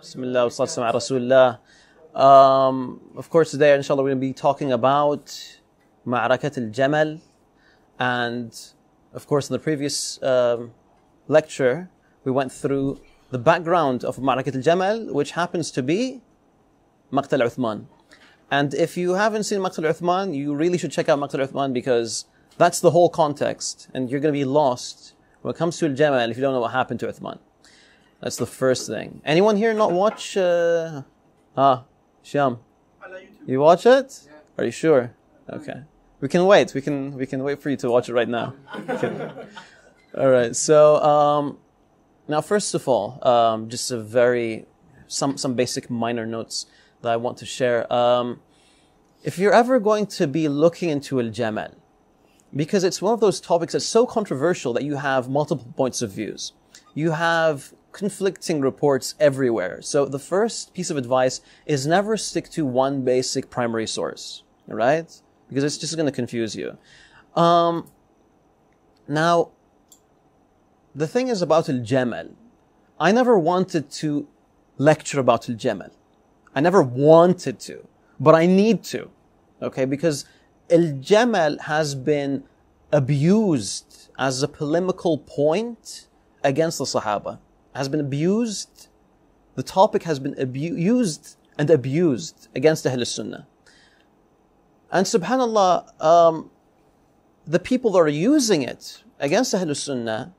Bismillah, wa salatu ala Rasulullah. Of course, today, inshallah, we're going to be talking about al-Jamal. And, of course, in the previous lecture, we went through the background of al-Jamal, which happens to be Maqtal Uthman. And if you haven't seen Maqtal Uthman, you really should check out Maqtal Uthman, because that's the whole context. And you're going to be lost when it comes to al-Jamal if you don't know what happened to Uthman. That's the first thing. Anyone here not watch? Sham, you watch it? Yeah. Are you sure? Okay. We can wait. We can wait for you to watch it right now. Okay. All right. So now, first of all, just some basic minor notes that I want to share. If you're ever going to be looking into al-Jamal, because it's one of those topics that's so controversial that you have multiple points of views. You have conflicting reports everywhere. So the first piece of advice is never stick to one basic primary source, right? Because it's just going to confuse you. Now, the thing is about al-Jamal. I never wanted to lecture about al-Jamal. I never wanted to, but I need to, okay? Because al-Jamal has been abused as a polemical point against the Sahaba. Has been abused. The topic has been used and abused against Ahl Sunnah. And subhanAllah, the people that are using it against Ahl Sunnah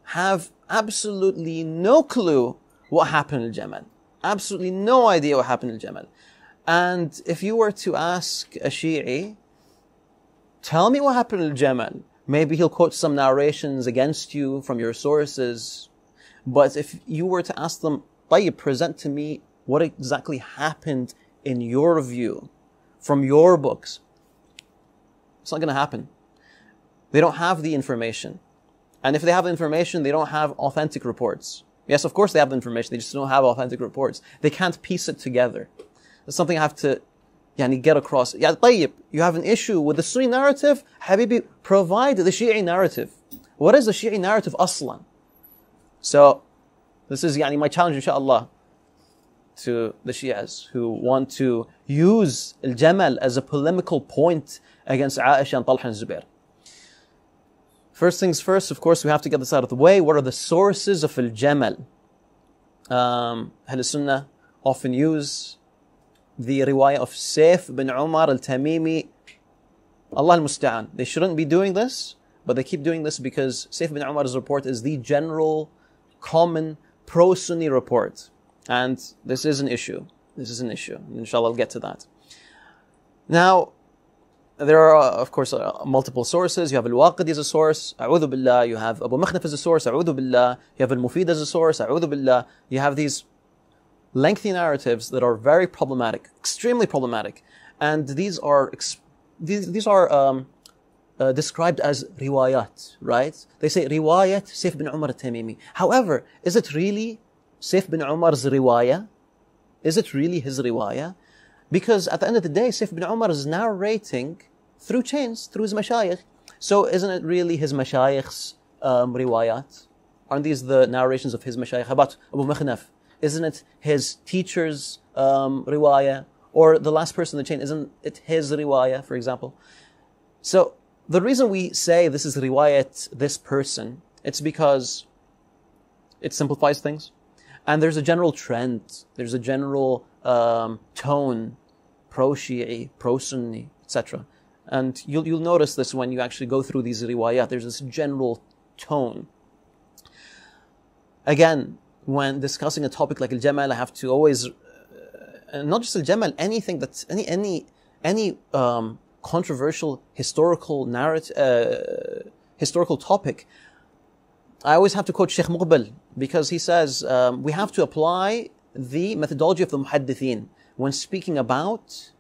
have absolutely no clue what happened in Jamal. Absolutely no idea what happened in Jamal. And if you were to ask a Shi'i, tell me what happened in Jamal, maybe he'll quote some narrations against you from your sources. But if you were to ask them, Tayyib, present to me what exactly happened in your view, from your books, it's not going to happen. They don't have the information. And if they have the information, they don't have authentic reports. Yes, of course they have the information, they just don't have authentic reports. They can't piece it together. That's something I have to get across. Ya Tayyib, you have an issue with the Sunni narrative? Habibi, provide the Shi'i narrative. What is the Shi'i narrative aslan? So, this is my challenge, inshallah, to the Shias who want to use al-Jamal as a polemical point against Aisha and Talha and Zubair. First things first, of course, we have to get this out of the way. What are the sources of al-Jamal? Ahl Sunnah often use the riwayah of Saif bin Umar al-Tamimi. Allah al-Musta'an. They shouldn't be doing this, but they keep doing this because Saif bin Umar's report is the general, common, pro-Sunni report. And this is an issue. This is an issue. Inshallah, I'll get to that. Now, there are, of course, multiple sources. You have al-Waqidi as a source, a'udhu billah. You have Abu Mikhnaf as a source, a'udhu billah. You have al-Mufid as a source, a'udhu billah. You have these lengthy narratives that are very problematic, extremely problematic. And these are described as riwayat, right? They say riwayat Saif bin Umar al-Tamimi. However, is it really Saif bin Umar's riwayah? Is it really his riwayah? Because at the end of the day, Saif bin Umar is narrating through chains, through his mashayikh. So isn't it really his mashayikh's riwayat? Aren't these the narrations of his mashayikh? About Abu Mikhnaf, isn't it his teacher's riwayah? Or the last person in the chain, isn't it his riwayah, for example? So the reason we say this is riwayat, this person, it's because it simplifies things. And there's a general trend, there's a general tone, pro-Shi'i, pro-Sunni, etc. And you'll notice this when you actually go through these riwayat. There's this general tone. Again, when discussing a topic like al-Jamal, I have to always, not just al-Jamal, anything that's, any controversial historical narrative, historical topic, I always have to quote Sheikh Muqbil, because he says we have to apply the methodology of the Muhaddithin when speaking about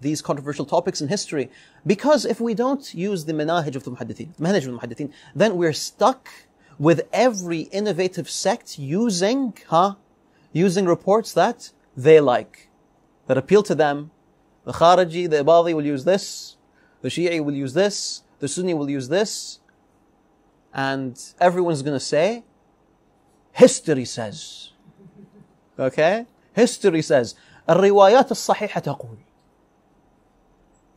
these controversial topics in history. Because if we don't use the manhaj of the Muhaddithin, then we're stuck with every innovative sect using reports that they like, that appeal to them. The Khariji, the Ibadi will use this, the Shi'i will use this, the Sunni will use this, and everyone's going to say, history says. Okay? History says, الروايات الصحيحة تقول.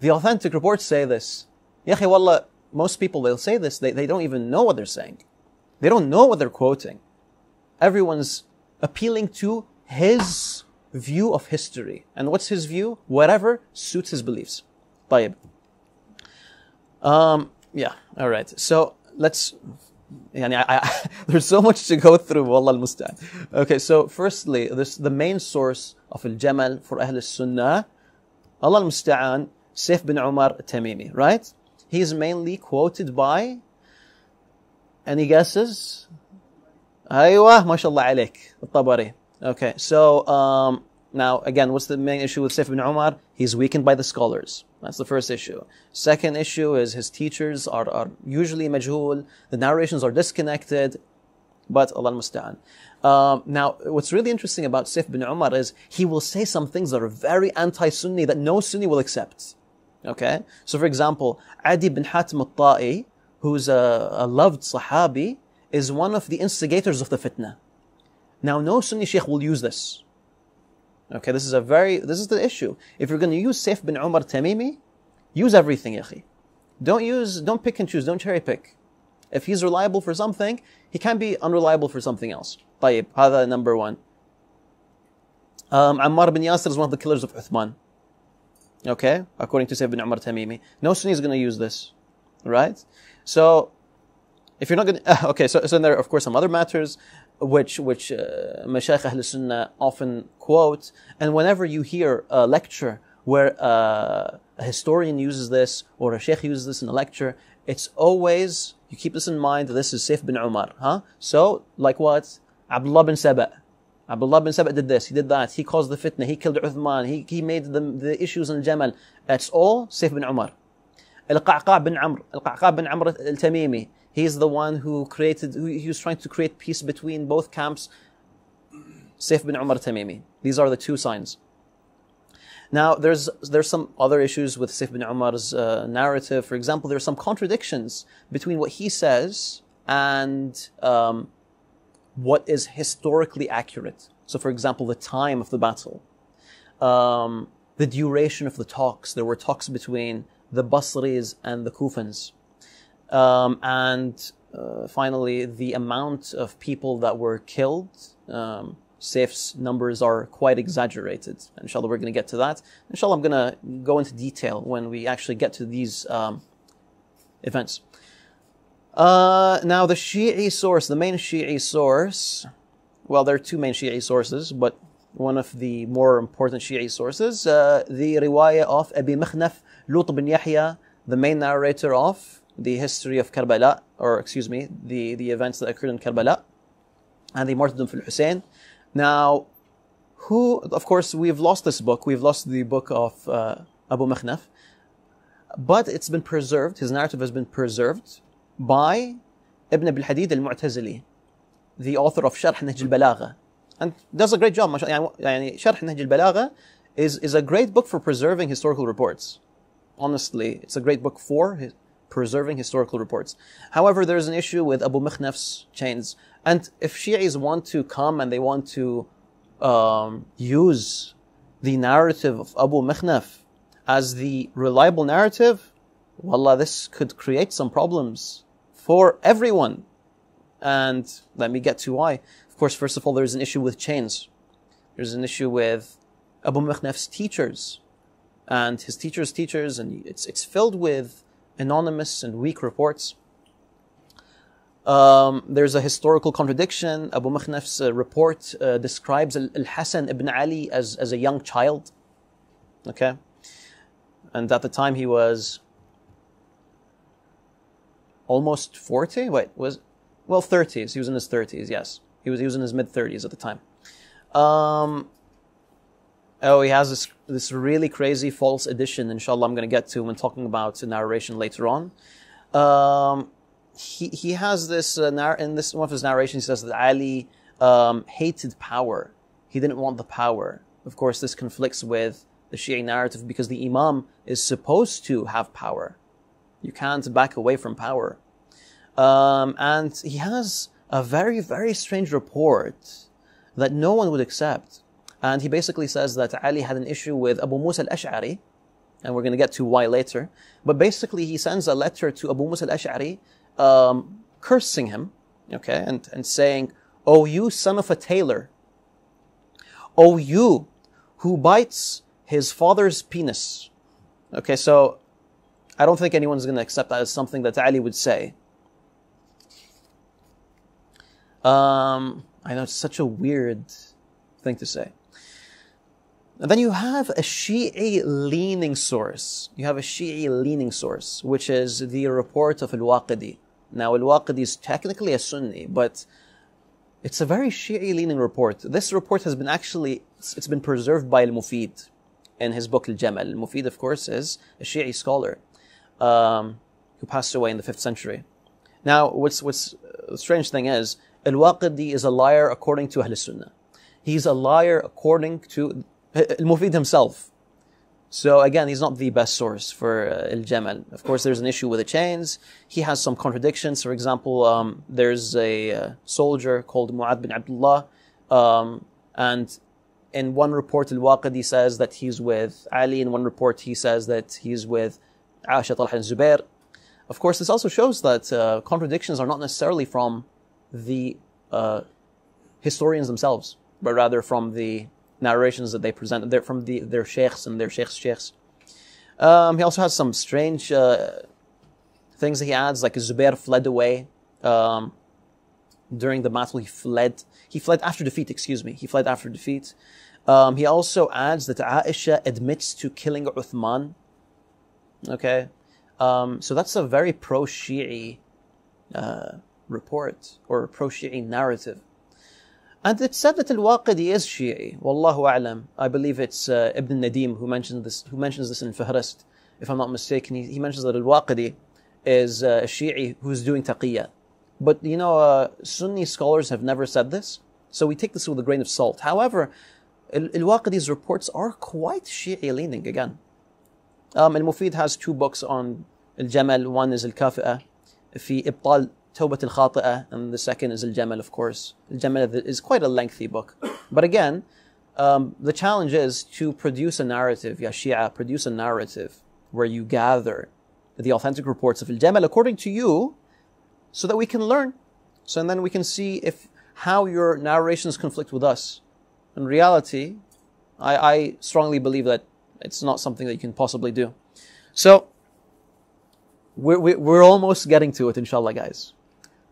The authentic reports say this. يا أخي والله, most people, they'll say this, they don't even know what they're saying. They don't know what they're quoting. Everyone's appealing to his view of history. And what's his view? Whatever suits his beliefs. طيب. Yeah, alright. So, let's... there's so much to go through, wallah al-musta'an. Okay, so firstly, the main source of al-Jamal for Ahl al-Sunnah, Allah al-musta'an, Saif bin Umar al-Tamimi, right? He's mainly quoted by... Any guesses? Aywa, mashallah alayk, al-Tabari. Okay, so, now, again, what's the main issue with Saif bin Umar? He's weakened by the scholars. That's the first issue. Second issue is his teachers are usually majhul. The narrations are disconnected. But Allah al-Musta'an. Now, what's really interesting about Saif bin Umar is he will say some things that are very anti-Sunni that no Sunni will accept. Okay? So, for example, Adi bin Hatim al-Ta'i, who's a loved Sahabi, is one of the instigators of the fitna. Now, no Sunni Sheikh will use this. Okay, this is the issue. If you're going to use Saif bin Umar Tamimi, use everything, yakhi. Don't pick and choose, don't cherry pick. If he's reliable for something, he can be unreliable for something else. طيب, هذا number one. Ammar bin Yasir is one of the killers of Uthman. Okay, according to Saif bin Umar Tamimi. No Sunni is going to use this. Right? So, if you're not going to... Okay, so there are, of course, some other matters which Mashaykh Ahl Sunnah often quote, and whenever you hear a lecture where a historian uses this or a sheikh uses this in a lecture, it's always, you keep this in mind, this is Saif bin Umar. Huh? So, like what? Abdullah bin Saba. Abdullah bin Saba did this, he did that, he caused the fitna, he killed Uthman, he made the issues in Jamel. It's all Saif bin Umar. Al-Qa'qa' bin Amr al-Tamimi. He's the one who he was trying to create peace between both camps. Saif bin Umar Tamimi. These are the two signs. Now, there's some other issues with Saif bin Umar's narrative. For example, there's some contradictions between what he says and what is historically accurate. So, for example, the time of the battle, the duration of the talks. There were talks between the Basris and the Kufins. And finally, the amount of people that were killed, Saif's numbers are quite exaggerated. Inshallah, we're going to get to that. Inshallah, I'm going to go into detail when we actually get to these events. Now, the Shi'i source, the main Shi'i source, well, there are two main Shi'i sources, but one of the more important Shi'i sources, the riwayah of Abi Mikhnaf, Lut bin Yahya, the main narrator of the history of Karbala, or excuse me, the events that occurred in Karbala, and the martyrdom of Hussein. Now, of course, we've lost this book. We've lost the book of Abu Mikhnaf, but it's been preserved. His narrative has been preserved by Ibn Abil Hadid al-Mu'tazili, the author of Sharh Nahj al-Balagha, and does a great job. Sharh Nahj al-Balagha is a great book for preserving historical reports. Honestly, it's a great book for preserving historical reports. However, there's an issue with Abu Mikhnaf's chains. And if Shi'is want to come and they want to use the narrative of Abu Mikhnaf as the reliable narrative, wallah, this could create some problems for everyone. And let me get to why. Of course, first of all, there's an issue with chains. There's an issue with Abu Mikhnaf's teachers and his teachers' teachers, and it's filled with anonymous and weak reports. There's a historical contradiction. Abu Mikhnaf's report describes Al-Hasan ibn Ali as a young child. Okay? And at the time he was almost 40? 30s. He was in his 30s, yes. He was in his mid-30s at the time. He has this really crazy false edition, inshallah, I'm going to get to when talking about the narration later on. He has this, in this one of his narrations, he says that Ali hated power. He didn't want the power. Of course, this conflicts with the Shi'i narrative because the Imam is supposed to have power. You can't back away from power. And he has a very, very strange report that no one would accept. And he basically says that Ali had an issue with Abu Musa al-Ash'ari, and we're going to get to why later. But basically, he sends a letter to Abu Musa al-Ash'ari, cursing him, okay, and saying, "Oh, you son of a tailor. Oh, you who bites his father's penis." Okay, so I don't think anyone's going to accept that as something that Ali would say. I know it's such a weird thing to say. And then you have a Shi'i leaning source. You have a Shi'i leaning source, which is the report of al-Waqidi. Now, al-Waqidi is technically a Sunni, but it's a very Shi'i leaning report. This report has been it's been preserved by al-Mufid in his book al-Jamal. Al-Mufid, of course, is a Shi'i scholar who passed away in the 5th century. Now, what's the strange thing is, al-Waqidi is a liar according to Ahl Sunnah. He's a liar according to al-Mufid himself. So again, he's not the best source for al-Jamal. Of course, there's an issue with the chains. He has some contradictions. For example, there's a soldier called Mu'adh bin Abdullah, and in one report, al-Waqidi says that he's with Ali. In one report, he says that he's with Aisha, Talha, and Zubair. Of course, this also shows that contradictions are not necessarily from the historians themselves, but rather from the narrations that they present. They're from their sheikhs and their sheikhs. He also has some strange things that he adds, like Zubair fled away during the battle. He fled after defeat, He fled after defeat. He also adds that Aisha admits to killing Uthman. Okay. So that's a very pro-Shi'i report, or pro-Shi'i narrative. And it's said that al-Waqidi is Shi'i. Wallahu a'lam. I believe it's Ibn Nadim who mentions this in Fahrist, if I'm not mistaken. He mentions that al-Waqidi is a Shi'i who's doing taqiyya. But Sunni scholars have never said this, so we take this with a grain of salt. However, al-Waqidi's reports are quite Shi'i leaning again. Al-Mufid has 2 books on al-Jamal. One is al-Kafi'ah fi ibtal Tawbat al-Khati'ah, and the second is al-Jamal, of course. Al-Jamal is quite a lengthy book. But again, the challenge is to produce a narrative, Ya Shia, produce a narrative where you gather the authentic reports of al-Jamal according to you, so that we can learn. So and then we can see how your narrations conflict with us. In reality, I strongly believe that it's not something that you can possibly do. So, we're almost getting to it, inshallah, guys.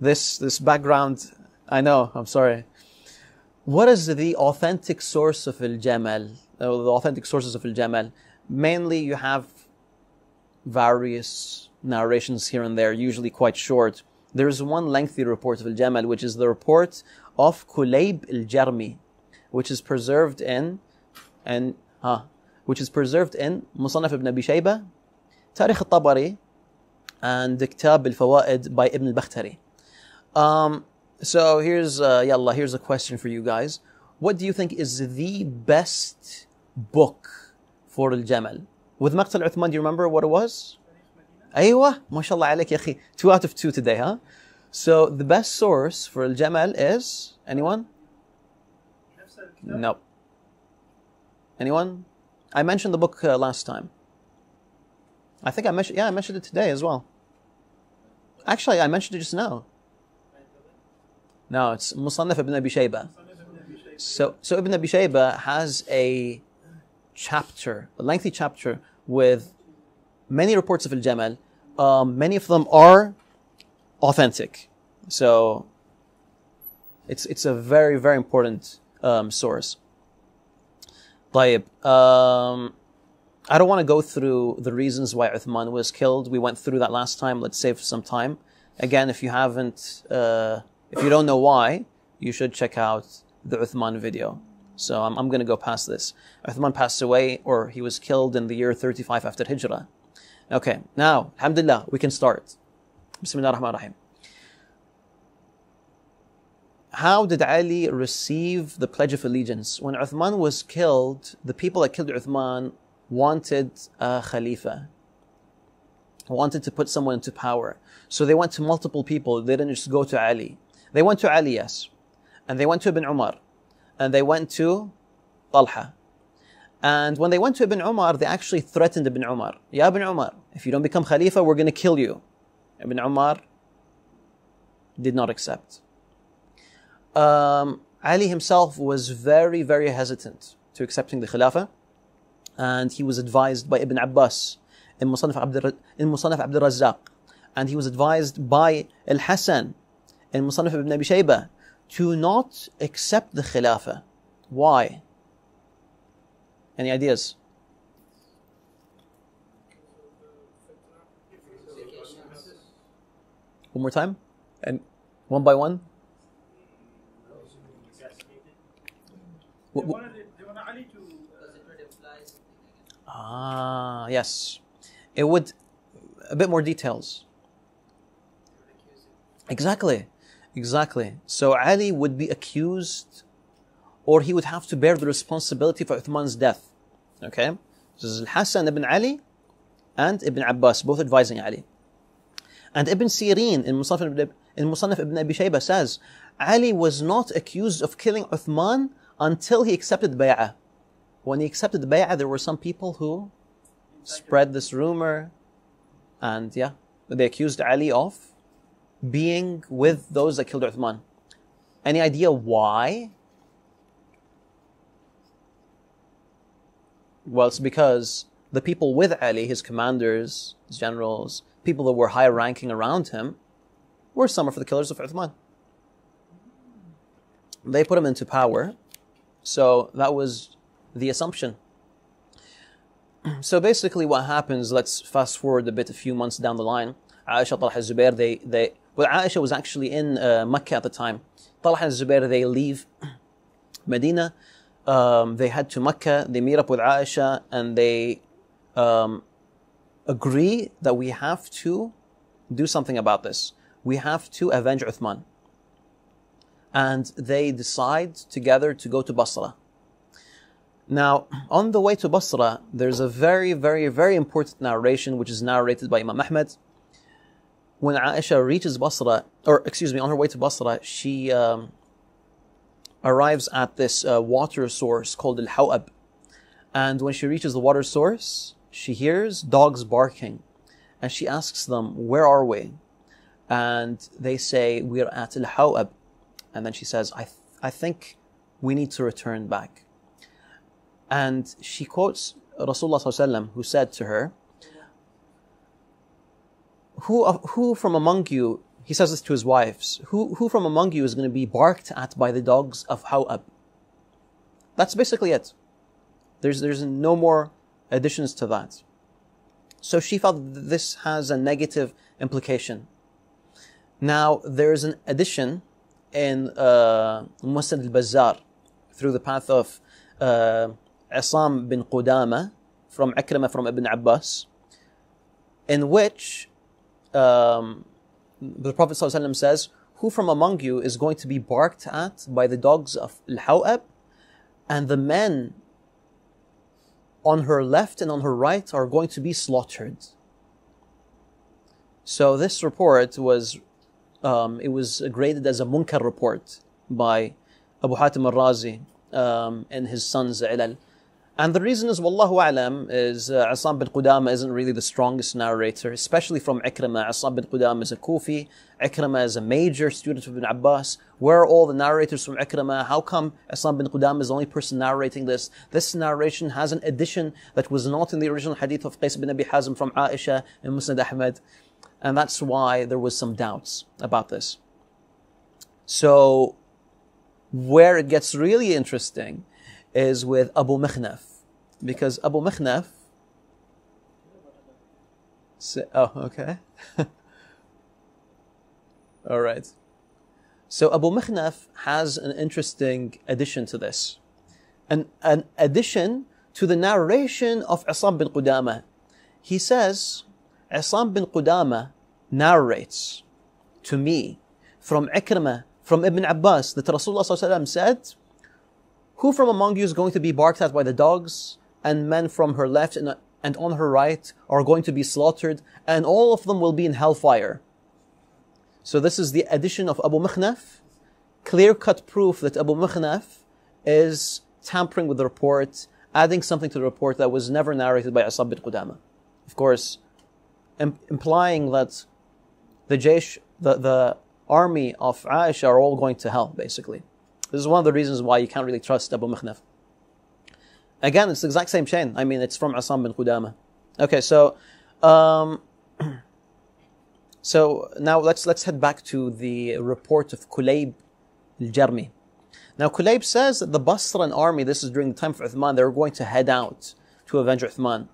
This background, I know, I'm sorry. What is the authentic source of al-Jamal? The authentic sources of al-Jamal? Mainly you have various narrations here and there, usually quite short. There is one lengthy report of al-Jamal, which is the report of Kulayb al-Jarmi, which is preserved in Musannaf ibn Abi Shayba, Tarikh al-Tabari, and Kitab al-Fawaid by Ibn al-Bakhtari. So here's a question for you guys. What do you think is the best book for al-Jamal? With Maqtal Uthman, do you remember what it was? Aywa, mashallah alayk, ya akhi. 2 out of 2 today, huh? So the best source for al-Jamal is, anyone? No. Anyone? I mentioned the book last time. I think I mentioned it today as well. Actually, I mentioned it just now. No, it's Musannaf ibn Abi Shayba. So Ibn Abi Shayba has a lengthy chapter with many reports of al-Jamal. Many of them are authentic. So it's a very, very important source. طيب, I don't want to go through the reasons why Uthman was killed. We went through that last time. Let's save some time. Again, if you don't know why, you should check out the Uthman video. So I'm going to go past this. Uthman passed away, or he was killed in the year 35 after Hijrah. Okay, now, alhamdulillah, we can start. Bismillah ar-Rahman ar-Rahim. How did Ali receive the Pledge of Allegiance? When Uthman was killed, the people that killed Uthman wanted a Khalifa, wanted to put someone into power. So they went to multiple people. They didn't just go to Ali. They went to Ali, yes. And they went to Ibn Umar. and they went to Talha. And when they went to Ibn Umar, they actually threatened Ibn Umar. Ya Ibn Umar, if you don't become Khalifa, we're going to kill you. Ibn Umar did not accept. Ali himself was very, very hesitant to accepting the Khilafah. And he was advised by Ibn Abbas in Musannaf Abd al-Razzaq. And he was advised by Al-Hasan in Musannaf ibn Abi Shaybah to not accept the Khilafah. Why? Any ideas? One more time? And one by one? They wanted Ali to... Yes. It would... A bit more details. Exactly. So Ali would be accused, or he would have to bear the responsibility for Uthman's death. Okay? This is Al-Hasan ibn Ali and Ibn Abbas, both advising Ali. And Ibn Sirin in Musannaf ibn Abi Shaybah says, Ali was not accused of killing Uthman until he accepted the bay'ah. When he accepted the bay'ah, there were some people who spread this rumor, and they accused Ali of being with those that killed Uthman. Any idea why? Well, it's because the people with Ali, his commanders, his generals, people that were high ranking around him, were some of the killers of Uthman. They put him into power, so that was the assumption. So basically what happens, let's fast forward a few months down the line. Aisha, Talha, Zubair, Aisha was actually in Mecca at the time. Talha and Zubair, they leave Medina. They head to Mecca, they meet up with Aisha, and they agree that we have to do something about this. We have to avenge Uthman. And they decide together to go to Basra. Now, on the way to Basra, there's a very, very, very important narration which is narrated by Imam Ahmad. When Aisha reaches Basra, on her way to Basra, she arrives at this water source called al-Hawab. And when she reaches the water source, she hears dogs barking. And she asks them, where are we? And they say, we're at al-Hawab. And then she says, I think we need to return back. And she quotes Rasulullah ﷺ, who said to her, who from among you, he says this to his wives, who from among you is going to be barked at by the dogs of Hawab? That's basically it. There's no more additions to that. So she felt that this has a negative implication. Now, there's an addition in Musnad al-Bazzar through the path of Asam bin Qudama from Ikrimah from Ibn Abbas, in which the Prophet ﷺ says, who from among you is going to be barked at by the dogs of Al-Hawab, and the men on her left and on her right are going to be slaughtered. So this report was graded as a munkar report by Abu Hatim al-Razi and his sons Ilal. And the reason is, Wallahu A'lam, is Asam bin Qudama isn't really the strongest narrator, especially from Ikrimah. Asam bin Qudama is a Kufi. Ikrimah is a major student of Ibn Abbas. Where are all the narrators from Ikrimah? How come Asam bin Qudama is the only person narrating this? This narration has an addition that was not in the original hadith of Qais bin Abi Hazm from Aisha and Musnad Ahmad. And that's why there was some doubts about this. So, where it gets really interesting is with Abu Mikhnaf. Because Abu Mikhnaf... okay. Alright. So Abu Mikhnaf has an interesting addition to this. An addition to the narration of Asam bin Qudama. He says, Asam bin Qudama narrates to me from Ikrimah, from Ibn Abbas, that Rasulullah ﷺ said, who from among you is going to be barked at by the dogs, and men from her left and on her right are going to be slaughtered, and all of them will be in hellfire. So this is the addition of Abu Mikhnaf, clear-cut proof that Abu Mikhnaf is tampering with the report, adding something to the report that was never narrated by Asab bin Qudama. Of course, implying that the Jaysh, the army of Aisha are all going to hell, basically. This is one of the reasons why you can't really trust Abu Mikhnaf. Again, it's the exact same chain. I mean, it's from Asam bin Qudama. Okay, so now let's head back to the report of Kulayb al-Jarmi. Now, Kulayb says that the Basran army, this is during the time of Uthman, they were going to head out to avenge Uthman.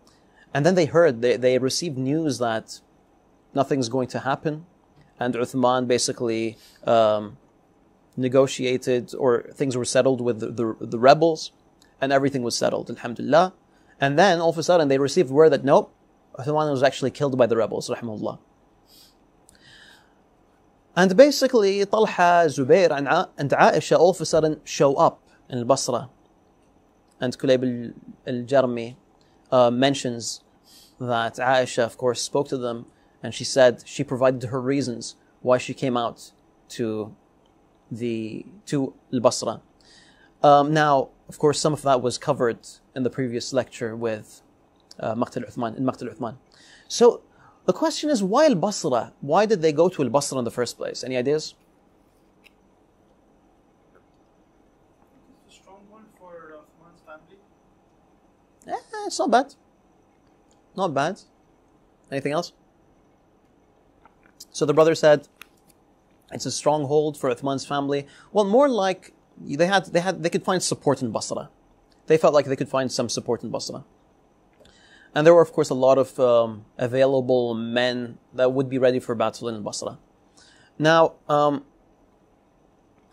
And then they received news that nothing's going to happen. And Uthman basically negotiated, or things were settled with the rebels, and everything was settled, alhamdulillah. And then all of a sudden they received word that nope, Uthman was actually killed by the rebels, rahimahullah. And basically, Talha, Zubair, and Aisha all of a sudden show up in al-Basra. And Kulayb al-Jarmi mentions that Aisha, of course, spoke to them, and she said she provided her reasons why she came out to al-Basra. Now, of course, some of that was covered in the previous lecture with Maqtal Uthman. So, the question is, why al-Basra? Why did they go to al-Basra in the first place? Any ideas? A stronghold for Uthman's family. It's not bad. Not bad. Anything else? So the brother said, it's a stronghold for Uthman's family. Well, more like they could find support in Basra. They felt like they could find some support in Basra. And there were, of course, a lot of available men that would be ready for battle in Basra. Now,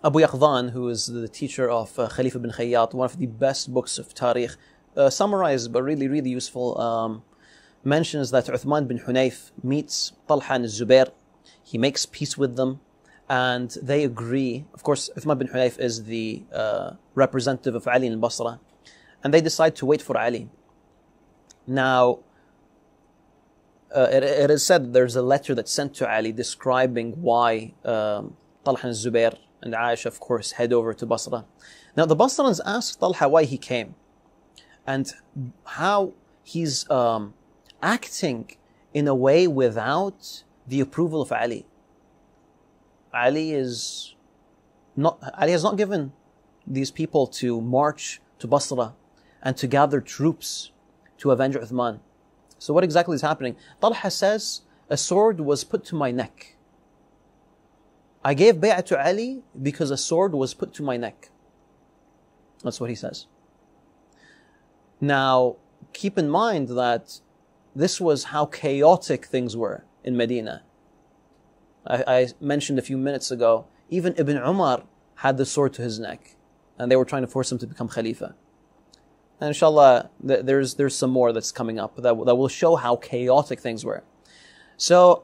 Abu Yaqdhan, who is the teacher of Khalif ibn Khayyat, one of the best books of Tariq, summarized but really, really useful, mentions that Uthman bin Hunayf meets Talha and Zubair. He makes peace with them, and they agree. Of course, Uthman bin Hunayf is the representative of Ali in Basra, and they decide to wait for Ali. Now, it is said that there's a letter that's sent to Ali describing why Talha and Zubair and Aisha, of course, head over to Basra. Now, the Basrans asked Talha why he came and how he's acting in a way without the approval of Ali. Ali has not given these people to march to Basra and to gather troops to avenge Uthman. So what exactly is happening? Talha says, a sword was put to my neck. I gave bay'ah to Ali because a sword was put to my neck. That's what he says. Now, keep in mind that this was how chaotic things were in Medina. I mentioned a few minutes ago, even Ibn Umar had the sword to his neck, and they were trying to force him to become Khalifa. And inshallah, there's some more that's coming up that will show how chaotic things were. So,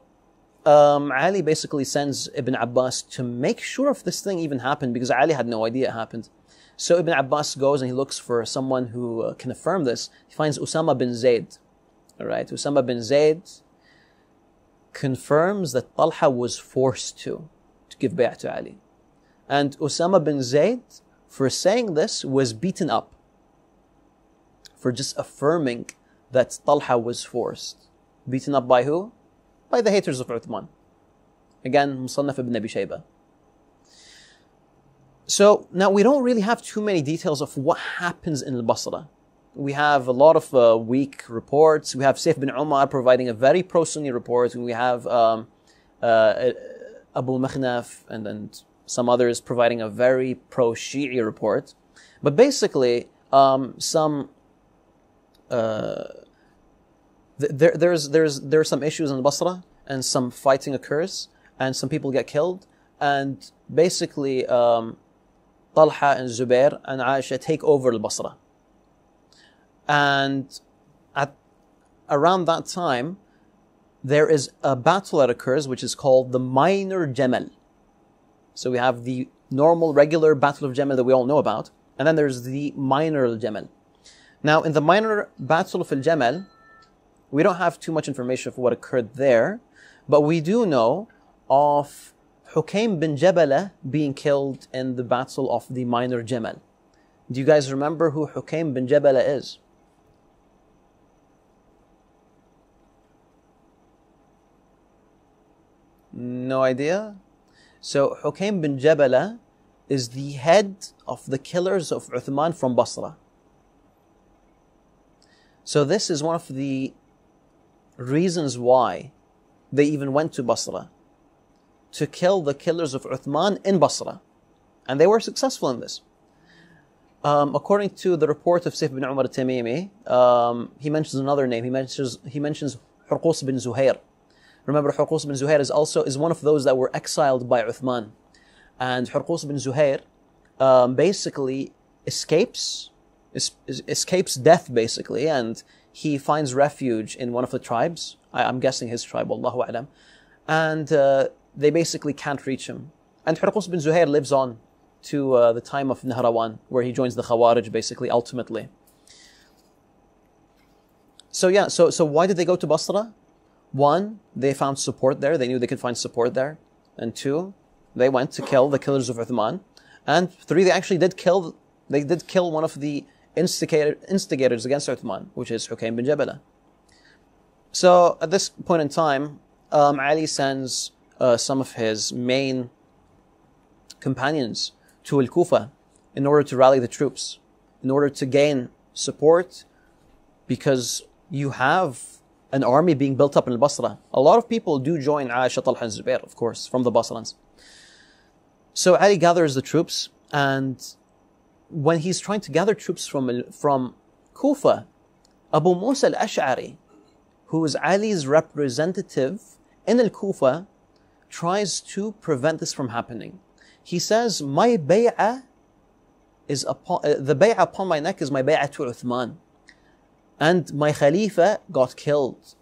Ali basically sends Ibn Abbas to make sure if this thing even happened, because Ali had no idea it happened. So Ibn Abbas goes and he looks for someone who can affirm this. He finds Usama bin Zayd. Alright, Usama bin Zayd confirms that Talha was forced to give bay'ah to Ali. And Usama bin Zayd, for saying this, was beaten up for just affirming that Talha was forced. Beaten up by who? By the haters of Uthman. Again, Musannaf ibn Abi Shaybah. So, now we don't really have too many details of what happens in al-Basra. We have a lot of weak reports. We have Saif bin Umar providing a very pro-Sunni report. We have Abu Mikhnaf and some others providing a very pro-Shi'i report. But basically, there's some issues in Basra, and some fighting occurs, and some people get killed, and basically Talha and Zubair and Aisha take over al-Basra. And around that time, there is a battle that occurs which is called the Minor Jamel. So we have the normal, regular Battle of Jamel that we all know about, and then there's the Minor al-Jamel. Now, in the Minor Battle of al-Jamal, we don't have too much information of what occurred there, but we do know of Hukaym bin Jabala being killed in the Battle of the Minor Jamal. Do you guys remember who Hukaym bin Jabala is? No idea? So Hukaym bin Jabala is the head of the killers of Uthman from Basra. So this is one of the reasons why they even went to Basra, to kill the killers of Uthman in Basra. And they were successful in this. According to the report of Sayf bin Umar al-Tamimi, he mentions another name. He mentions Hurqus bin Zuhair. Remember, Hurqus bin Zuhair is one of those that were exiled by Uthman. And Hurqus bin Zuhair basically escapes death, basically, and he finds refuge in one of the tribes. I'm guessing his tribe, Allahu A'lam. And they basically can't reach him. And Hurqus bin Zuhair lives on to the time of Nahrawan, where he joins the Khawarij, basically, ultimately. So yeah, so why did they go to Basra? One, they found support there. They knew they could find support there. And two, they went to kill the killers of Uthman. And three, they actually did kill one of the instigators against Uthman, which is Hukaym bin Jabala. So at this point in time, Ali sends some of his main companions to Al-Kufa in order to rally the troops, in order to gain support, because you have an army being built up in Al-Basra. A lot of people do join Aisha, Talha and Zubair, of course, from the Basrans. So Ali gathers the troops, and when he's trying to gather troops from Kufa, Abu Musa al-Ash'ari, who is Ali's representative in Al-Kufa, tries to prevent this from happening. He says, my bay'ah is the bay'ah upon my neck is my bay'ah to Uthman. And my Khalifa got killed.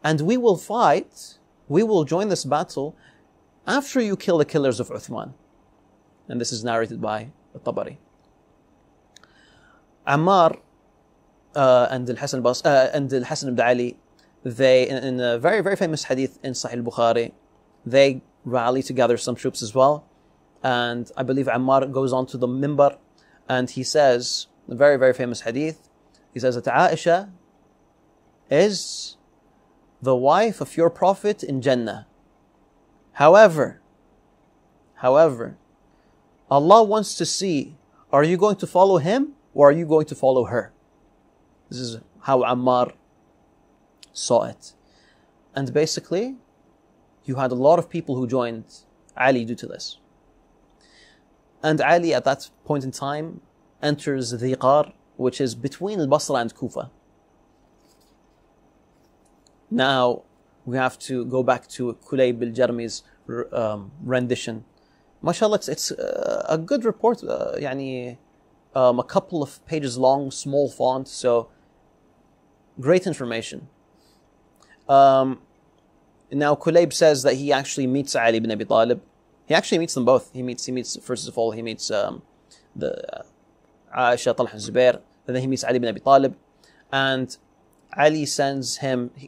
And we will fight, we will join this battle after you kill the killers of Uthman. And this is narrated by Tabari. Ammar and Al-Hasan ibn Ali, they, in a very, very famous hadith in Sahih al-Bukhari, they rally to gather some troops as well. And I believe Ammar goes on to the minbar and he says, a very, very famous hadith, he says that Aisha is the wife of your Prophet in Jannah. However, Allah wants to see, are you going to follow him or are you going to follow her? This is how Ammar saw it. And basically, you had a lot of people who joined Ali due to this. And Ali at that point in time enters Dhiqar, which is between Al-Basra and Kufa. Now, we have to go back to Kulayb al-Jarmi's rendition. MashaAllah, it's a good report, a couple of pages long, small font, so great information. Now, Kulayb says that he actually meets Ali ibn Abi Talib. He actually meets them both. He meets first of all, he meets the Aisha, Talha and Zubair, and then he meets Ali ibn Abi Talib. And Ali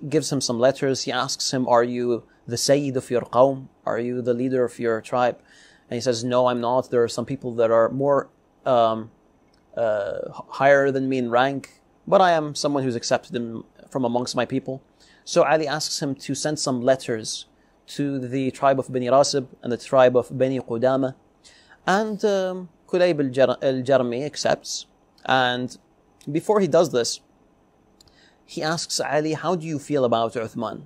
gives him some letters. He asks him, are you the Sayyid of your qawm? Are you the leader of your tribe? And he says, no, I'm not. There are some people that are more higher than me in rank, but I am someone who's accepted from amongst my people. So Ali asks him to send some letters to the tribe of Bani Rasib and the tribe of Bani Qudama. And Kulayb al-Jarmi accepts. And before he does this, he asks Ali, how do you feel about Uthman?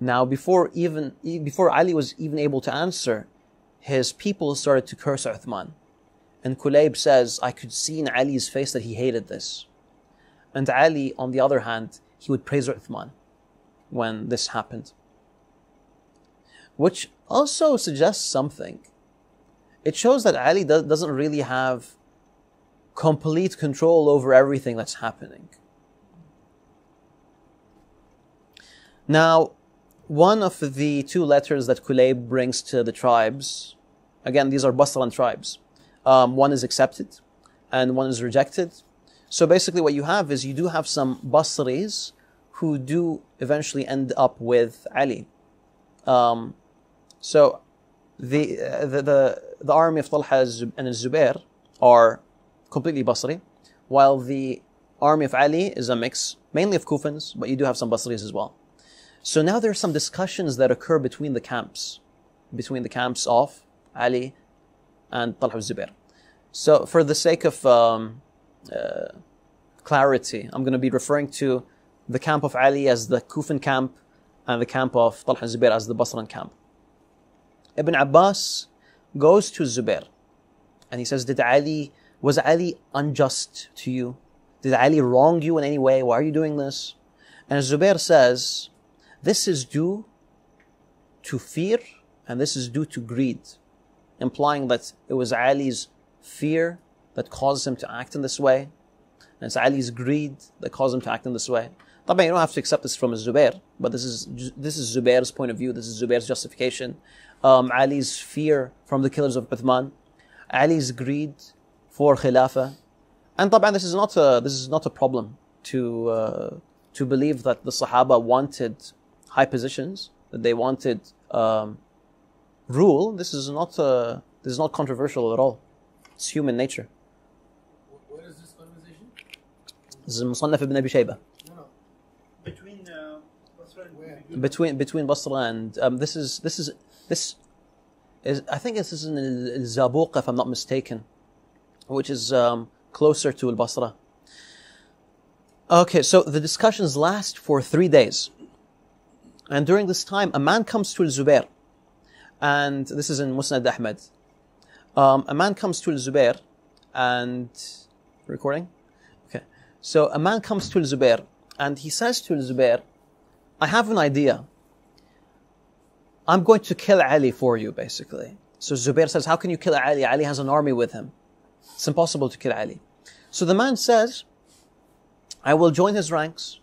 Now, before Ali was even able to answer, his people started to curse Uthman. And Kulayb says, I could see in Ali's face that he hated this. And Ali, on the other hand, he would praise Uthman when this happened. Which also suggests something. It shows that Ali doesn't really have complete control over everything that's happening. Now, one of the two letters that Kulayb brings to the tribes, again, these are Basran tribes. One is accepted and one is rejected. So basically what you have is you do have some Basris who do eventually end up with Ali. So the army of Talha and Zubair are completely Basri, while the army of Ali is a mix, mainly of Kufans, but you do have some Basris as well. So now there are some discussions that occur between the camps of Ali and Talha al-Zubair. So for the sake of clarity, I'm going to be referring to the camp of Ali as the Kufan camp and the camp of Talha al-Zubair as the Basran camp. Ibn Abbas goes to Zubair and he says, was Ali unjust to you? Did Ali wrong you in any way? Why are you doing this? And Zubair says, this is due to fear and this is due to greed, implying that it was Ali's fear that caused him to act in this way, and it's Ali's greed that caused him to act in this way. You don't have to accept this from Zubair, but this is Zubair's point of view, this is Zubair's justification. Ali's fear from the killers of Uthman, Ali's greed for Khilafah, and this is not a problem to believe that the Sahaba wanted high positions, that they wanted rule. This is not controversial at all. It's human nature. What is this conversation? This is Musannaf ibn Abi Shaybah. No. Between Basra and where? Between Basra and this is I think this is in al-Zabuq, if I'm not mistaken, which is closer to al-Basra. Okay, so the discussions last for 3 days. And during this time, a man comes to al-Zubair. And this is in Musnad Ahmad. A man comes to al-Zubair and... Recording? Okay. So a man comes to al-Zubair and he says to al-Zubair, I have an idea. I'm going to kill Ali for you, basically. So Zubair says, how can you kill Ali? Ali has an army with him. It's impossible to kill Ali. So the man says, I will join his ranks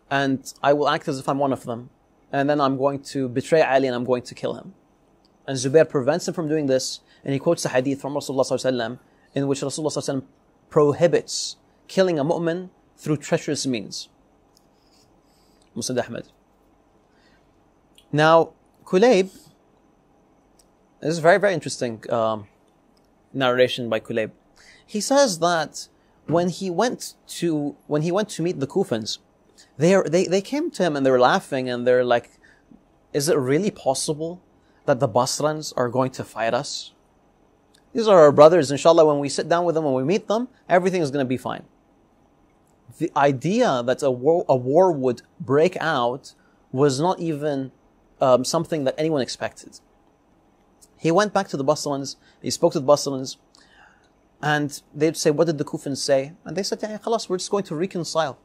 and I will act as if I'm one of them. And then I'm going to betray Ali and I'm going to kill him. And Zubair prevents him from doing this. And he quotes a hadith from Rasulullah ﷺ in which Rasulullah ﷺ prohibits killing a mu'min through treacherous means. Musnad Ahmad. Now, Kulayb, this is very, very interesting narration by Kulayb. He says that when he went to meet the Kufans, they came to him and they were laughing and they're like, is it really possible that the Basrans are going to fight us? These are our brothers. Inshallah, when we sit down with them, when we meet them, everything is going to be fine. The idea that a war would break out was not even something that anyone expected. He went back to the Basrans, he spoke to the Basrans, and they'd say, what did the Kufans say? And they said, yeah, khalas, we're just going to reconcile.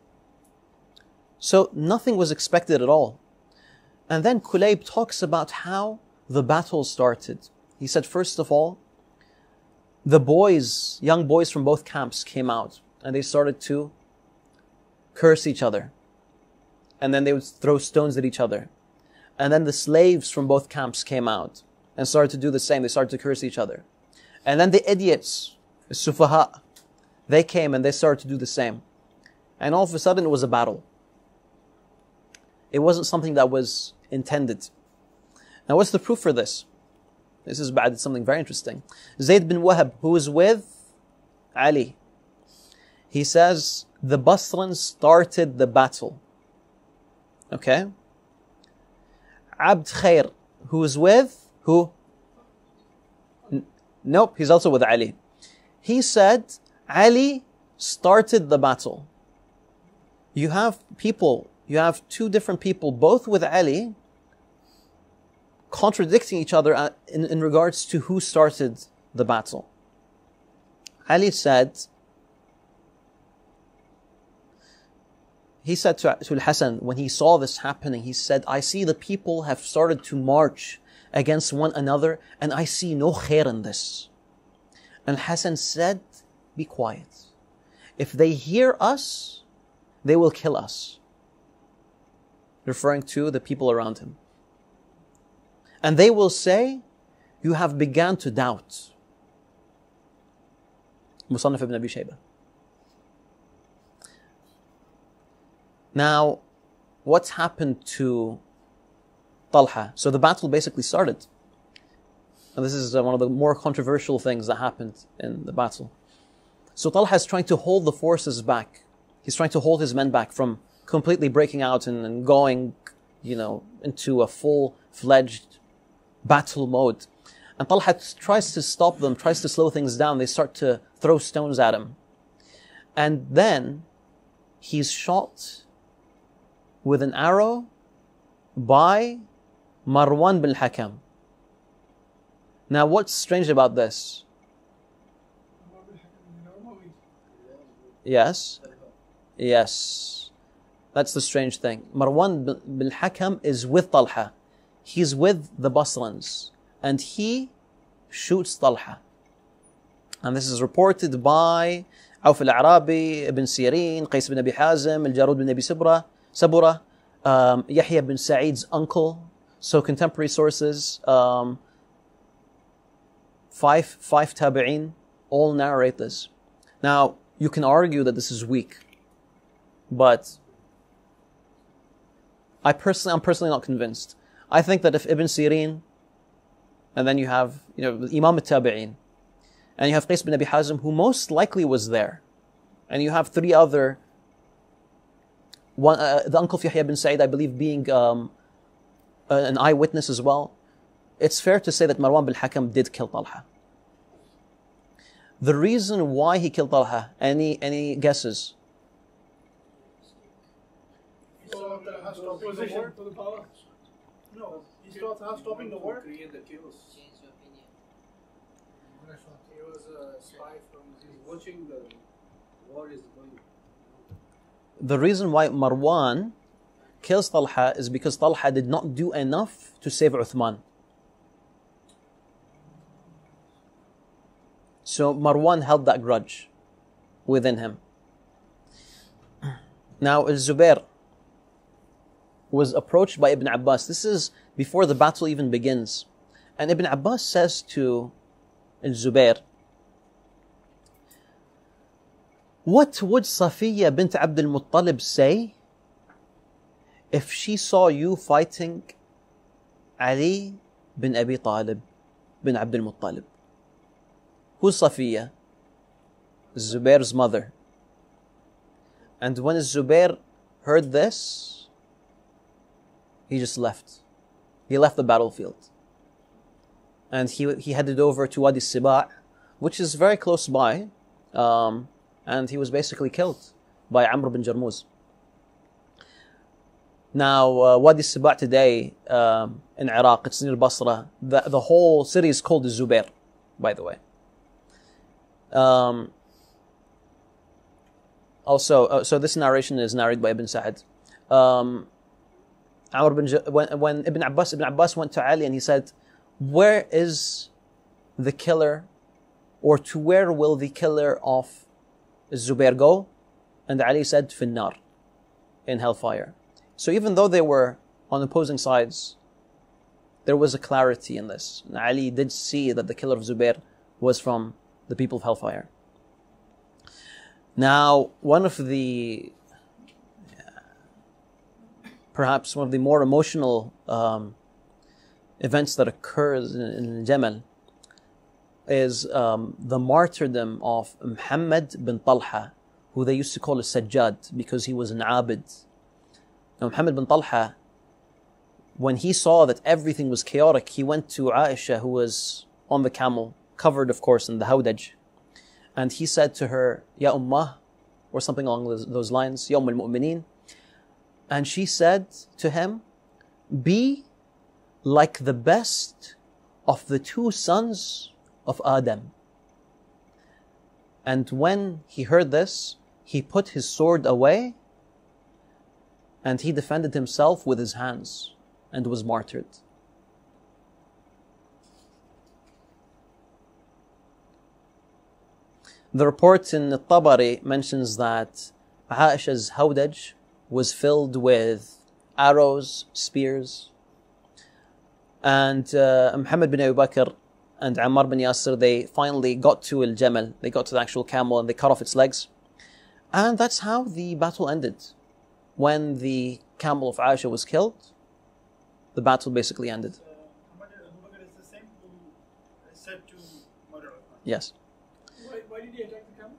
So nothing was expected at all. And then Kulayb talks about how the battle started. He said, first of all, the boys, young boys from both camps came out and they started to curse each other. And then they would throw stones at each other. And then the slaves from both camps came out and started to do the same. They started to curse each other. And then the idiots, the sufaha, they came and they started to do the same. And all of a sudden it was a battle. It wasn't something that was intended. Now what's the proof for this? This is something very interesting. Zayd bin Wahab, who was with Ali, he says, the Basrans started the battle. Okay? Abd Khair, who was with, who? Nope, he's also with Ali. He said, Ali started the battle. You have two different people, both with Ali, contradicting each other in regards to who started the battle. Ali said, to Al-Hasan, when he saw this happening, he said, I see the people have started to march against one another and I see no khair in this. And Hasan said, be quiet. If they hear us, they will kill us. Referring to the people around him. And they will say, you have begun to doubt. Musannaf ibn Abi Shaybah. Now, what's happened to Talha? So the battle basically started. And this is one of the more controversial things that happened in the battle. So Talha is trying to hold the forces back. He's trying to hold his men back from completely breaking out and going, into a full-fledged battle mode. And Talha tries to stop them, tries to slow things down. They start to throw stones at him. And then he's shot with an arrow by Marwan bin Hakam. Now, what's strange about this? Yes. Yes. That's the strange thing. Marwan bin Hakam is with Talha. He's with the Basrans. And he shoots Talha. And this is reported by Auf al-A'rabi, Ibn Sirin, Qais bin Abi Hazim, Al-Jarud bin Abi Sabura, Yahya bin Sa'id's uncle. So contemporary sources, five tabi'in, all narrate this. Now, you can argue that this is weak, but I'm personally not convinced. I think that if Ibn Sirin, and then you have, Imam al-Tabi'in, and you have Qais bin Abi Hazim, who most likely was there, and you have three other, the uncle of Yahya bin Sa'id, I believe, being an eyewitness as well, it's fair to say that Marwan bin Hakam did kill Talha. The reason why he killed Talha, any guesses? He thought stopping the war? No, he thought stopping the war? Create the chaos. Change your opinion. He was a spy from. He's watching the war is going. The reason why Marwan kills Talha is because Talha did not do enough to save Uthman. So Marwan held that grudge within him. Now al-Zubair was approached by Ibn Abbas. This is before the battle even begins. And Ibn Abbas says to al-Zubair, "What would Safiya bint Abd al-Muttalib say if she saw you fighting Ali bin Abi Talib bin Abd al-Muttalib?" Who's Safiya? Zubair's mother. And when Zubair heard this, he just left. He left the battlefield. And he headed over to Wadi Siba', which is very close by. And he was basically killed by Amr bin Jarmuz. Now, Wadi Siba' today in Iraq, it's near Basra. The whole city is called Zubair, by the way. So this narration is narrated by Ibn Sa'id. When Ibn Abbas went to Ali and he said, "Where is the killer, or to where will the killer of Zubair go?" And Ali said, "Finnar," in hellfire. So even though they were on opposing sides, there was a clarity in this. And Ali did see that the killer of Zubair was from the people of hellfire. Now, perhaps one of the more emotional events that occurs in Jamel is the martyrdom of Muhammad bin Talha, who they used to call a Sajjad because he was an Abid. Now, Muhammad bin Talha, when he saw that everything was chaotic, he went to Aisha, who was on the camel, covered, of course, in the hawdaj. And he said to her, "Ya Ummah," or something along those lines, "Ya al-Mu'mineen." And she said to him, "Be like the best of the two sons of Adam." And when he heard this, he put his sword away and he defended himself with his hands and was martyred. The report in Tabari mentions that Aisha's hawdaj was filled with arrows, spears, and Muhammad bin Abi Bakr and Ammar bin Yasir, they finally got to al-Jamal, they got to the actual camel and they cut off its legs. And that's how the battle ended. When the camel of Aisha was killed, the battle basically ended. Muhammad is the same who Yes. Why did he attack the camel?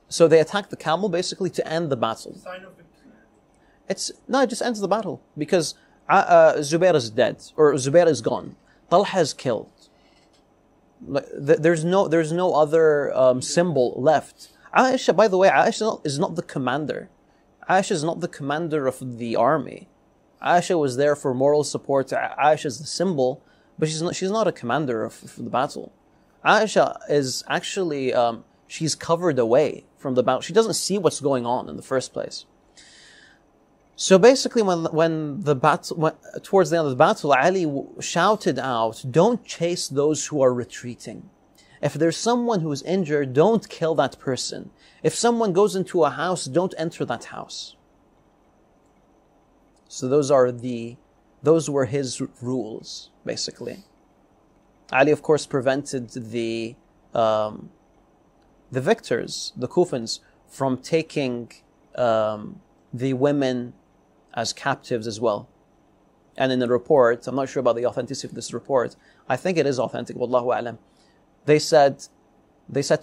So they attacked the camel basically to end the battle. Sign of victory. It just ends the battle because Zubair is dead or Zubair is gone. Talha is killed. Like, there's no other symbol left. Aisha, by the way, Aisha is not the commander. Aisha is not the commander of the army. Aisha was there for moral support. Aisha is the symbol, but she's not a commander of the battle. Aisha is actually she's covered away from the battle. She doesn't see what's going on in the first place. So basically, when the battle towards the end of the battle, Ali shouted out, "Don't chase those who are retreating. If there's someone who is injured, don't kill that person. If someone goes into a house, don't enter that house." So those were his rules, basically. Ali, of course, prevented the victors, the Kufins, from taking the women as captives as well. And in the report, I'm not sure about the authenticity of this report. I think it is authentic. Wallahu a'lam. They said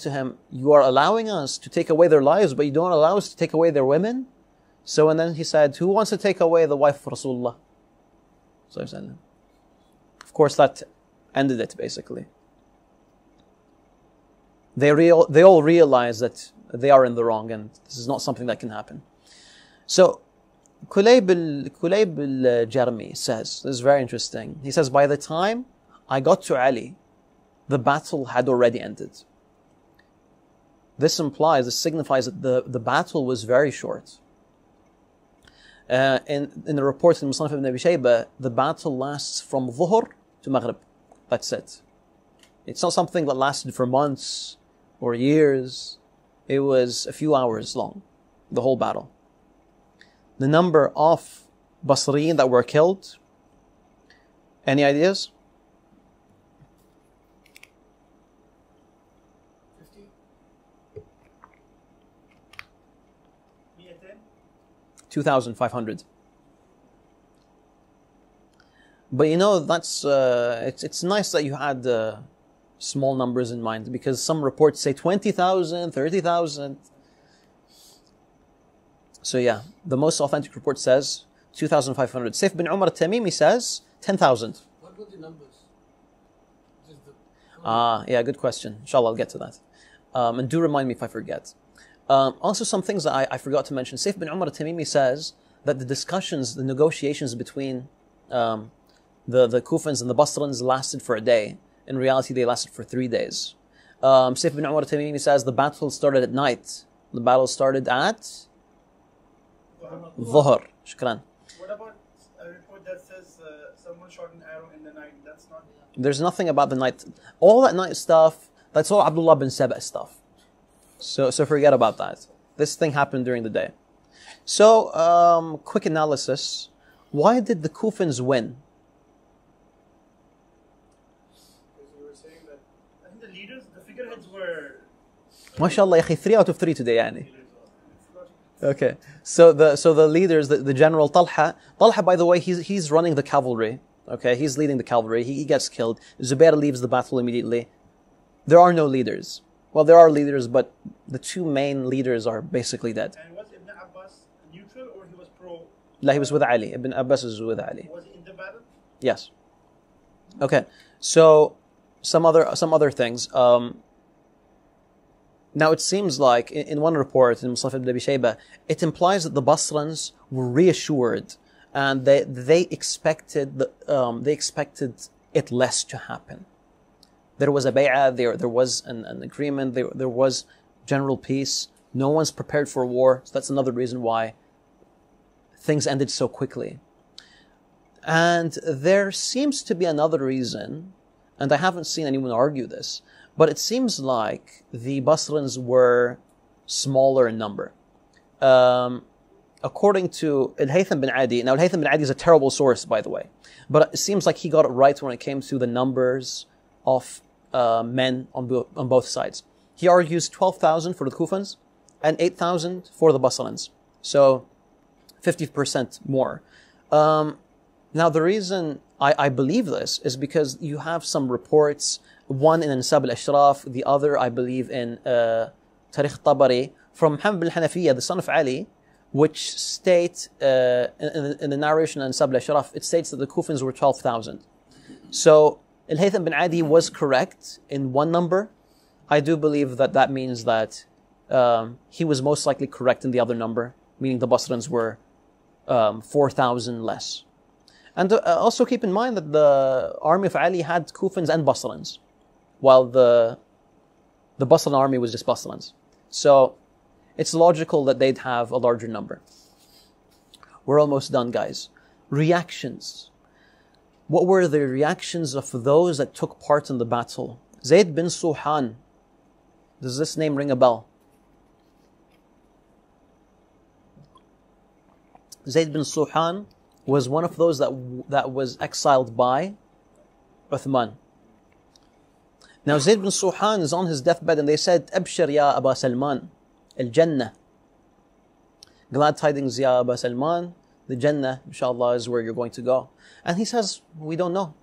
to him, "You are allowing us to take away their lives, but you don't allow us to take away their women?" So, and then he said, "Who wants to take away the wife of Rasulullah?" Of course, that ended it, basically. They all realize that they are in the wrong, and this is not something that can happen. So, Kulayb al-Jarmi says, this is very interesting. He says, "By the time I got to Ali, the battle had already ended." This signifies that the battle was very short. In the report in Musnad ibn Abi Shaybah, the battle lasts from Dhuhr to Maghrib. That's it. It's not something that lasted for months or years. It was a few hours long, the whole battle. The number of Basriyin that were killed, any ideas? 50. 2,500. But you know, that's it's nice that you had small numbers in mind, because some reports say 20,000, 30,000. So yeah, the most authentic report says 2,500. Saif bin Umar al-Tamimi says 10,000. What were the numbers? Yeah, good question. Inshallah, I'll get to that. And do remind me if I forget. Also, some things that I forgot to mention. Saif bin Umar al-Tamimi says that the negotiations between the Kufans and the Basrans lasted for a day. In reality, they lasted for 3 days. Saif bin Umar al-Tamimi says the battle started at night. The battle started at Dhuhr. Shukran. What about a report that says someone shot an arrow in the night? That's not... There's nothing about the night. All that night stuff, that's all Abdullah bin Saba stuff. So forget about that. This thing happened during the day. So, quick analysis. Why did the Kufins win? Because you were saying that I think the leaders, the figureheads were... MashaAllah, ya 3 out of 3 today, yani. Okay. So the leaders, the general Talha, by the way, he's running the cavalry. Okay, he's leading the cavalry. He gets killed. Zubair leaves the battle immediately. There are no leaders. Well, there are leaders, but the two main leaders are basically dead. And was Ibn Abbas neutral or he was pro? La, he was with Ali. Ibn Abbas was with Ali. Was he in the battle? Yes. Okay. So some other things. Now it seems like in one report in Musnad ibn Abi Shaybah, it implies that the Basrans were reassured and they expected it less to happen. There was a bay'ah, there was an agreement, there was general peace. No one's prepared for war, so that's another reason why things ended so quickly. And there seems to be another reason, and I haven't seen anyone argue this, but it seems like the Basrans were smaller in number. According to Al-Haytham bin Adi, now Al-Haytham bin Adi is a terrible source, by the way, but it seems like he got it right when it came to the numbers of men on both sides. He argues 12,000 for the Kufans and 8,000 for the Basrans. So 50% more. Now the reason I believe this is because you have some reports one in Nisab al-Ashraf, the other I believe in Tarikh Tabari, from Muhammad bin Hanafiya, the son of Ali, which state in the narration in Nisab al-Ashraf, it states that the Kufins were 12,000. So Al-Haytham bin Adi was correct in one number. I do believe that that means that he was most likely correct in the other number, meaning the Basrans were 4,000 less. And also keep in mind that the army of Ali had Kufins and Basrans, while the Basran army was just Basrans. So it's logical that they'd have a larger number. We're almost done, guys. Reactions. What were the reactions of those that took part in the battle? Zayd bin Suhan. Does this name ring a bell? Zayd bin Suhan was one of those that was exiled by Uthman. Now Zayd bin Suhan is on his deathbed and they said, Abshir ya Aba Salman, al-Jannah. Glad tidings ya Aba Salman, the Jannah, inshallah, is where you're going to go. And he says, we don't know.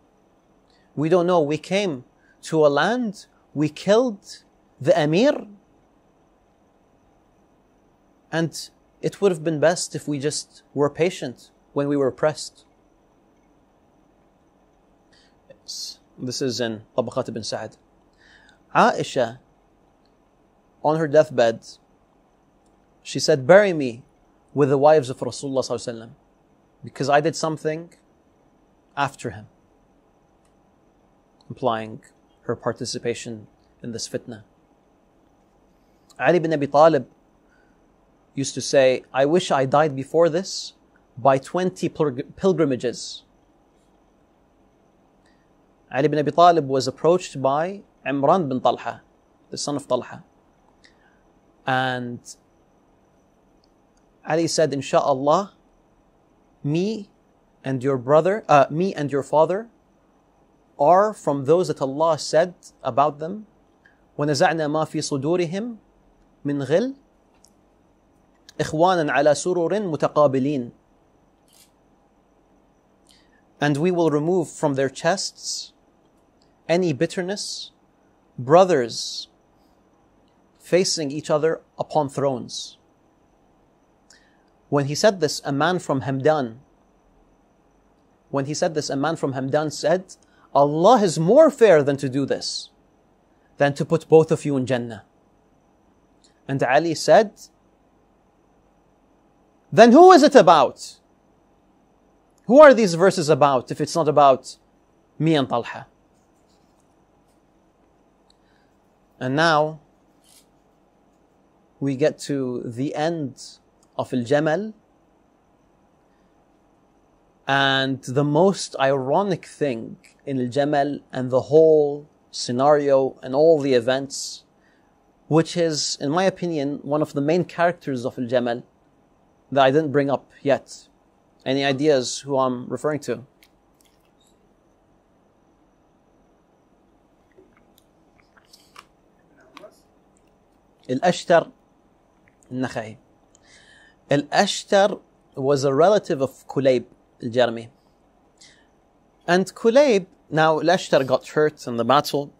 We don't know. We came to a land, we killed the Amir, and it would have been best if we just were patient when we were pressed. This is in Tabaqat ibn Sa'ad. Aisha, on her deathbed, she said, bury me with the wives of Rasulullah sallallahu alaihi wasallam, because I did something after him, implying her participation in this fitna. Ali bin Abi Talib used to say, I wish I died before this by 20 pilgrimages. Ali bin Abi Talib was approached by Imran bin Talha, the son of Talha. And Ali said, Insha'Allah, me and your father are from those that Allah said about them, وَنَزَعْنَا مَا فِي صُدُورِهِمْ مِنْ غِلٍّ إِخْوَانًا عَلَى سُرُرٍ مُتَقَابِلِينَ. And we will remove from their chests any bitterness, brothers facing each other upon thrones. When he said this, a man from Hamdan said, Allah is more fair than to do this, than to put both of you in Jannah. And Ali said, then who is it about? Who are these verses about if it's not about me and Talha? And now we get to the end of al-Jamal. And the most ironic thing in al-Jamal and the whole scenario and all the events, which is, in my opinion, one of the main characters of al-Jamal that I didn't bring up yet. Any ideas who I'm referring to? Al-Ashtar al-Nakhai. Al-Ashtar was a relative of Kulayb al-Jarmi. And Kulayb, now al-Ashtar got hurt in the battle.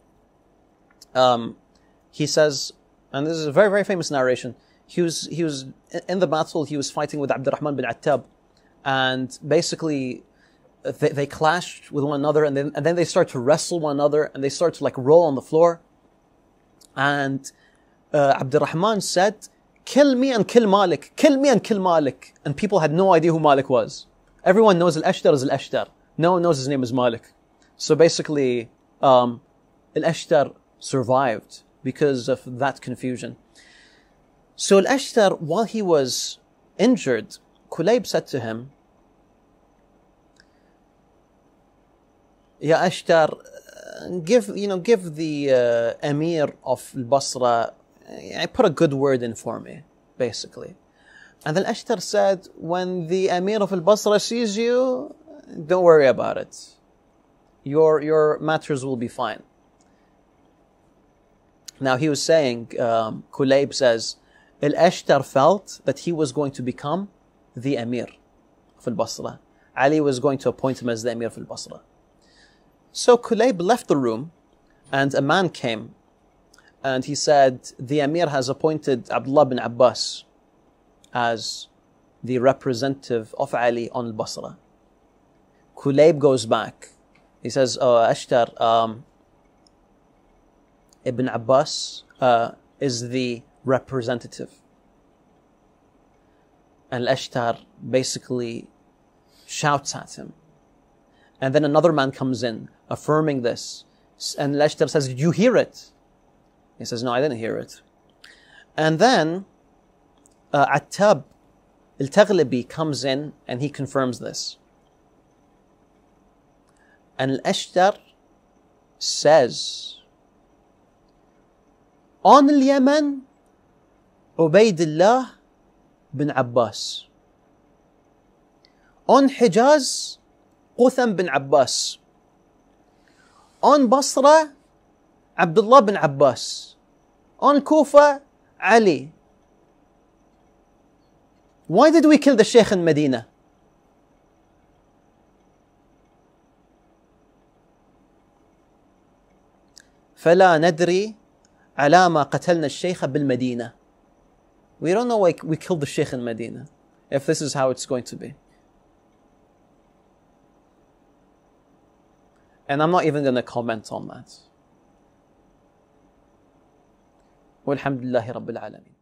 He says, and this is a very, very famous narration, he was in the battle, he was fighting with Abdurrahman bin Attab. And basically, they clashed with one another, and then they start to wrestle one another, and they start to roll on the floor. And Abdurrahman said, kill me and kill Malik, kill me and kill Malik. And people had no idea who Malik was. Everyone knows Al-Ashtar is Al-Ashtar. No one knows his name is Malik. So basically, Al-Ashtar survived because of that confusion. So Al-Ashtar, while he was injured, Kulayb said to him, Ya Ashtar, give the Emir of Basra, put a good word in for me, basically. And then Ashtar said, when the Emir of Basra sees you, don't worry about it. Your matters will be fine. Now he was saying, Kulayb says, Al-Ashtar felt that he was going to become the Emir of Basra. Ali was going to appoint him as the Emir of Basra. So Kulayb left the room, And a man came and he said, the Emir has appointed Abdullah bin Abbas as the representative of Ali on al-Basra. Kulayb goes back. He says, oh, Ashtar, Ibn Abbas is the representative. And Ashtar basically shouts at him. And then another man comes in, affirming this. And Ashtar says, did you hear it? He says, no, I didn't hear it. And then Attab al-Taghlibi comes in and he confirms this. And Ashtar says, on al-Yaman, Ubaydullah bin Abbas. On Hijaz, Uthman bin Abbas. On Basra, Abdullah bin Abbas. On Kufa, Ali. Why did we kill the Sheikh in Medina? فلا ندري على ما قتلنا الشيخ بالمدينة. We don't know why we killed the Sheikh in Medina, if this is how it's going to be. And I'm not even going to comment on that. والحمد لله رب العالمين.